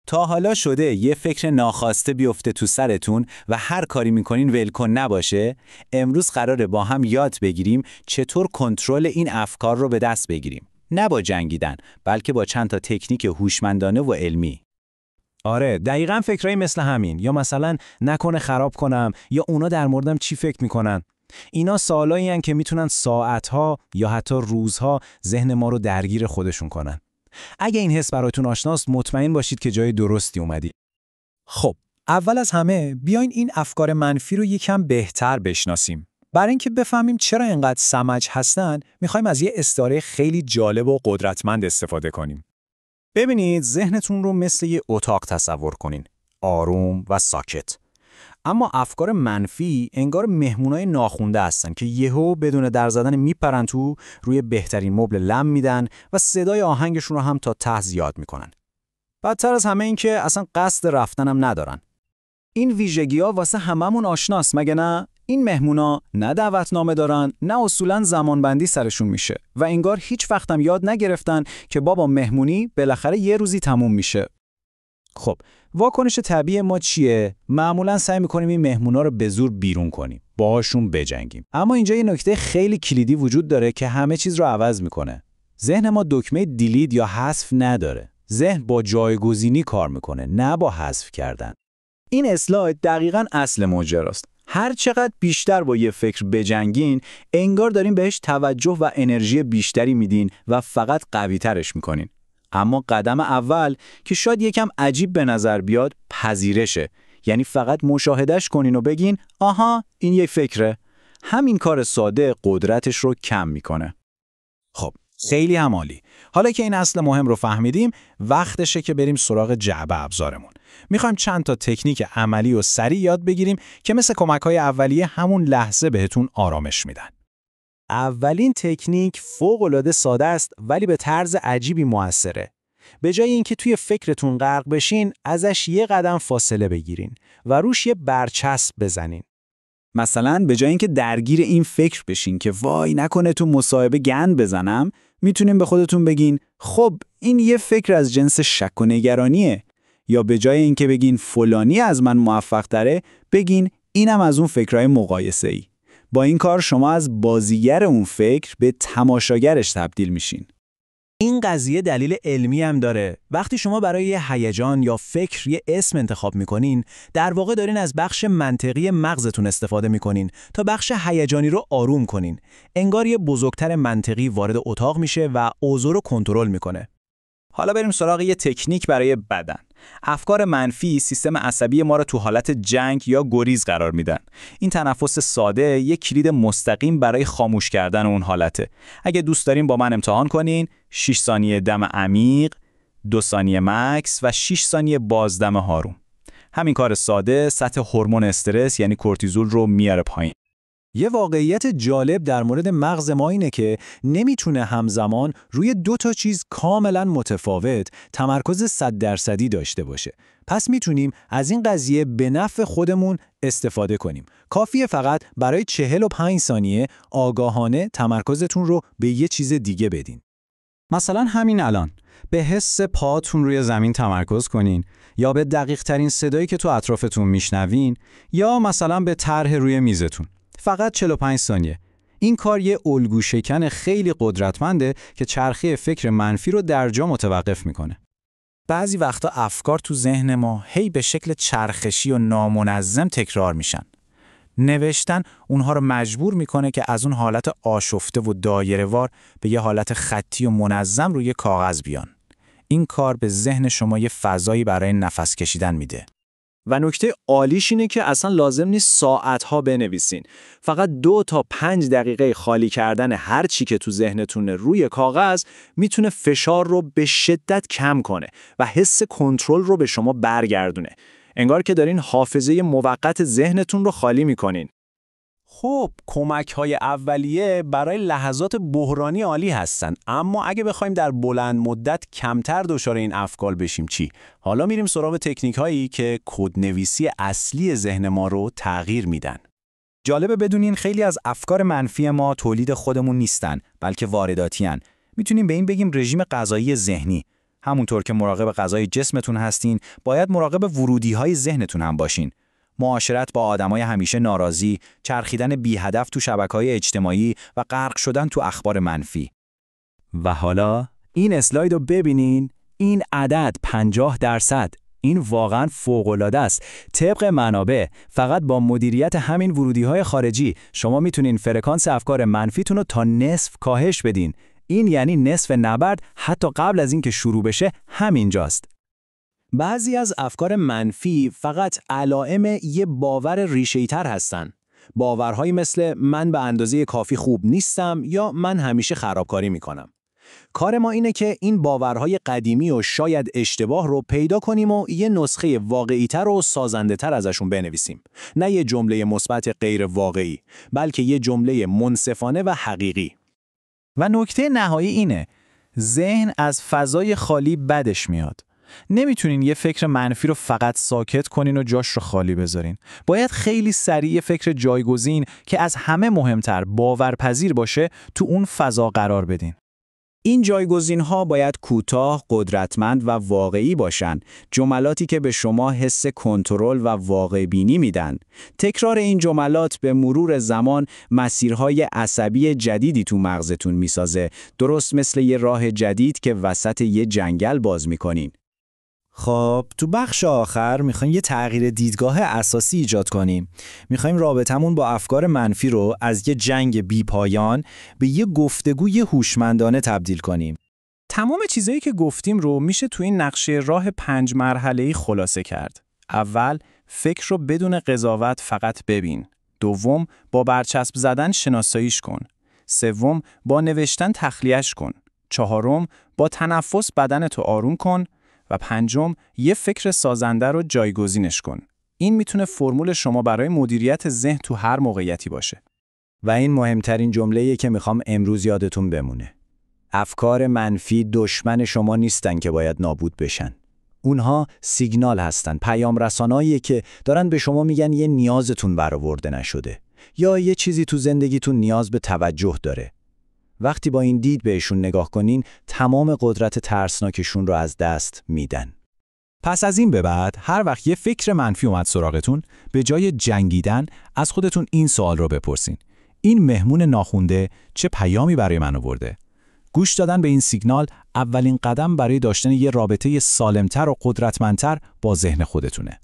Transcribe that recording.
تا حالا شده یه فکر ناخواسته بیفته تو سرتون و هر کاری میکنین ولکن نباشه؟ امروز قراره با هم یاد بگیریم چطور کنترل این افکار رو به دست بگیریم. نه با جنگیدن، بلکه با چند تا تکنیک هوشمندانه و علمی. آره، دقیقاً فکرایی مثل همین، یا مثلا نکنه خراب کنم، یا اونا در موردم چی فکر میکنن. اینا سوالایی هستن که میتونن ساعتها یا حتی روزها ذهن ما رو درگیر خودشون کنن. اگه این حس براتون آشناست، مطمئن باشید که جای درستی اومدی. خب، اول از همه بیاین این افکار منفی رو یکم بهتر بشناسیم. برای اینکه بفهمیم چرا اینقدر سمج هستن، میخوایم از یه استعاره خیلی جالب و قدرتمند استفاده کنیم. ببینید، ذهنتون رو مثل یه اتاق تصور کنین، آروم و ساکت. اما افکار منفی انگار مهمونای ناخونده هستن که یهو بدون در زدن میپرن تو، روی بهترین مبل لم میدن و صدای آهنگشون رو هم تا ته زیاد میکنن. بدتر از همه این که اصلا قصد رفتنم ندارن. این ویژگی‌ها واسه هممون آشناست مگه نه؟ این مهمونا نه دعوتنامه دارن، نه اصولاً زمانبندی سرشون میشه و انگار هیچ وقتم یاد نگرفتن که بابا مهمونی بالاخره یه روزی تموم میشه. خب، واکنش طبیعی ما چیه؟ معمولاً سعی می‌کنیم این مهمونا رو به زور بیرون کنیم، باهاشون بجنگیم. اما اینجا یه نکته خیلی کلیدی وجود داره که همه چیز رو عوض میکنه. ذهن ما دکمه دیلیت یا حذف نداره. ذهن با جایگزینی کار میکنه، نه با حذف کردن. این اسلاید دقیقاً اصل ماجراست. هر چقدر بیشتر با یه فکر بجنگین، انگار دارین بهش توجه و انرژی بیشتری میدین و فقط قوی‌ترش میکنین. اما قدم اول که شاید یکم عجیب به نظر بیاد، پذیرشه. یعنی فقط مشاهدهش کنین و بگین آها این یه فکره. همین کار ساده قدرتش رو کم میکنه. خب، خیلی هم عالی. حالا که این اصل مهم رو فهمیدیم، وقتشه که بریم سراغ جعبه ابزارمون. میخوایم چند تا تکنیک عملی و سریع یاد بگیریم که مثل کمک‌های اولیه همون لحظه بهتون آرامش میدن. اولین تکنیک فوق‌العاده ساده است ولی به طرز عجیبی موثره. به جای اینکه توی فکرتون غرق بشین، ازش یه قدم فاصله بگیرین و روش یه برچسب بزنین. مثلا به جای اینکه درگیر این فکر بشین که وای نکنه تو مصاحبه گند بزنم، میتونین به خودتون بگین خب این یه فکر از جنس شک و نگرانیه. یا به جای اینکه بگین فلانی از من موفق تره، بگین اینم از اون فکرهای مقایسه‌ای. با این کار شما از بازیگر اون فکر به تماشاگرش تبدیل میشین. این قضیه دلیل علمی هم داره. وقتی شما برای یه هیجان یا فکر یه اسم انتخاب میکنین، در واقع دارین از بخش منطقی مغزتون استفاده میکنین تا بخش هیجانی رو آروم کنین. انگار یه بزرگتر منطقی وارد اتاق میشه و اوضاع رو کنترل میکنه. حالا بریم سراغ یه تکنیک برای بدن. افکار منفی سیستم عصبی ما رو تو حالت جنگ یا گریز قرار میدن. این تنفس ساده یک کلید مستقیم برای خاموش کردن اون حالته. اگه دوست دارین با من امتحان کنین، 6 ثانیه دم عمیق، 2 ثانیه مکس و 6 ثانیه بازدم آروم. همین کار ساده سطح هورمون استرس یعنی کورتیزول رو میاره پایین. یه واقعیت جالب در مورد مغز ما اینه که نمیتونه همزمان روی 2 تا چیز کاملا متفاوت تمرکز 100% داشته باشه. پس میتونیم از این قضیه به نفع خودمون استفاده کنیم. کافیه فقط برای 45 ثانیه آگاهانه تمرکزتون رو به یه چیز دیگه بدین. مثلا همین الان به حس پاتون روی زمین تمرکز کنین، یا به دقیق ترین صدایی که تو اطرافتون میشنوین، یا مثلا به طرح روی میزتون. فقط 45 ثانیه. این کار یه الگو شکن خیلی قدرتمنده که چرخه فکر منفی رو در جا متوقف میکنه. بعضی وقتا افکار تو ذهن ما هی به شکل چرخشی و نامنظم تکرار میشن. نوشتن اونها رو مجبور میکنه که از اون حالت آشفته و دایره‌وار به یه حالت خطی و منظم روی کاغذ بیان. این کار به ذهن شما یه فضایی برای نفس کشیدن میده. و نکته عالیش اینه که اصلا لازم نیست ساعتها بنویسین. فقط 2 تا 5 دقیقه خالی کردن هر چی که تو ذهنتون روی کاغذ میتونه فشار رو به شدت کم کنه و حس کنترل رو به شما برگردونه. انگار که دارین حافظه موقت ذهنتون رو خالی میکنین. خب، کمک‌های اولیه برای لحظات بحرانی عالی هستن، اما اگه بخوایم در بلند مدت کمتر دچار این افکار بشیم چی؟ حالا میریم سراغ تکنیک‌هایی که کدنویسی اصلی ذهن ما رو تغییر میدن. جالبه بدونین خیلی از افکار منفی ما تولید خودمون نیستن، بلکه وارداتی هن. میتونیم به این بگیم رژیم غذایی ذهنی. همونطور که مراقب غذای جسمتون هستین، باید مراقب ورودی‌های ذهنتون هم باشین. معاشرت با آدمای همیشه ناراضی، چرخیدن بی هدف تو شبکه‌های اجتماعی و غرق شدن تو اخبار منفی. و حالا این اسلاید رو ببینین. این عدد 50%. این واقعا فوق‌العاده است. طبق منابع فقط با مدیریت همین ورودی‌های خارجی شما میتونین فرکانس افکار منفیتون رو تا نصف کاهش بدین. این یعنی نصف نبرد حتی قبل از اینکه شروع بشه همینجاست. بعضی از افکار منفی فقط علائم یه باور ریشه‌ای‌تر هستن. باورهایی مثل من به اندازه کافی خوب نیستم یا من همیشه خرابکاری میکنم. کار ما اینه که این باورهای قدیمی و شاید اشتباه رو پیدا کنیم و یه نسخه واقعی‌تر و سازنده‌تر ازشون بنویسیم. نه یه جمله مثبت غیر واقعی، بلکه یه جمله منصفانه و حقیقی. و نکته نهایی اینه، ذهن از فضای خالی بدش میاد. نمیتونین یه فکر منفی رو فقط ساکت کنین و جاش رو خالی بذارین. باید خیلی سریع فکر جایگزین که از همه مهمتر باورپذیر باشه تو اون فضا قرار بدین. این جایگزین‌ها باید کوتاه، قدرتمند و واقعی باشن، جملاتی که به شما حس کنترل و واقع بینی میدن. تکرار این جملات به مرور زمان مسیرهای عصبی جدیدی تو مغزتون میسازه، درست مثل یه راه جدید که وسط یه جنگل باز میکنین. خب تو بخش آخر میخوایم یه تغییر دیدگاه اساسی ایجاد کنیم. میخوایم رابطمون با افکار منفی رو از یه جنگ بی پایان به یه گفتگوی هوشمندانه تبدیل کنیم. تمام چیزایی که گفتیم رو میشه تو این نقشه راه 5 مرحله‌ای خلاصه کرد. اول، فکر رو بدون قضاوت فقط ببین. دوم، با برچسب زدن شناساییش کن. سوم، با نوشتن تخلیه‌اش کن. چهارم، با تنفس بدنتو آروم کن. و پنجم، یه فکر سازنده رو جایگزینش کن. این میتونه فرمول شما برای مدیریت ذهن تو هر موقعیتی باشه. و این مهمترین جمله‌ایه که میخوام امروز یادتون بمونه. افکار منفی دشمن شما نیستن که باید نابود بشن. اونها سیگنال هستن، پیام رساناییه که دارن به شما میگن یه نیازتون برآورده نشده یا یه چیزی تو زندگیتون نیاز به توجه داره. وقتی با این دید بهشون نگاه کنین، تمام قدرت ترسناکشون رو از دست میدن. پس از این به بعد هر وقت یه فکر منفی اومد سراغتون، به جای جنگیدن از خودتون این سوال رو بپرسین: این مهمون ناخونده چه پیامی برای من آورده؟ گوش دادن به این سیگنال اولین قدم برای داشتن یه رابطه سالمتر و قدرتمندتر با ذهن خودتونه.